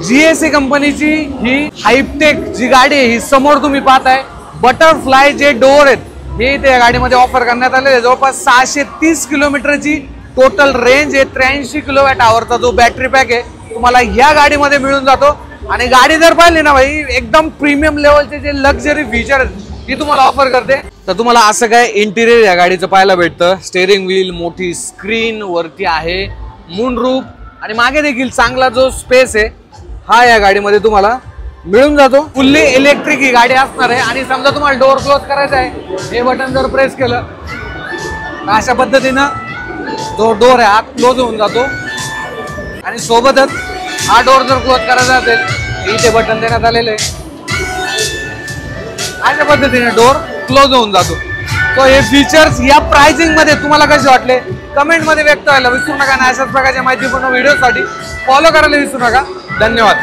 GSA कंपनीची ही hi-tech जी गाडी आहे, ही समोर तुम्ही पाहताय बटरफ्लाय जे डोअर आहेत हे त्या गाडीमध्ये ऑफर करण्यात आलेले. जवळपास 630 किलोमीटरची टोटल रेंज आहे. 83 किलोवॅट आवरचा जो बॅटरी पॅक आहे तुम्हाला या गाडीमध्ये मिळून जातो. आणि गाडी जर पाहिली ना भाई, एकदम प्रीमियम लेवलचे जे लक्झरी फीचर आहेत ती तुम्हाला ऑफर करते. तर तुम्हाला असं काय इंटिरियर या गाडीचं पाहायला भेटतं. स्टेअरिंग व्हील, मोठी स्क्रीन वरती आहे, मूनरूफ आणि मागे देखील चांगला जो स्पेस आहे हा या गाडीमध्ये तुम्हाला मिळून जातो. फुल्ली इलेक्ट्रिक ही गाडी असणार आहे. आणि समजा तुम्हाला डोअर क्लोज करायचा आहे, हे बटन जर प्रेस केलं तर अशा पद्धतीनं जो डोअर आहे हा क्लोज होऊन जातो. आणि सोबतच हा डोअर जर क्लोज करायचा असेल इथे बटन देण्यात आलेले आहे. अशा पद्धतीने डोअर क्लोज होऊन जातो. तो हे फीचर्स या प्राइसिंग मध्ये तुम्हाला कसे वाटले कमेंट मध्ये व्यक्त व्हायला विसरू नका. आणि अशाच प्रकारच्या माहितीपूर्ण व्हिडिओसाठी फॉलो करायला विसरू नका. धन्यवाद.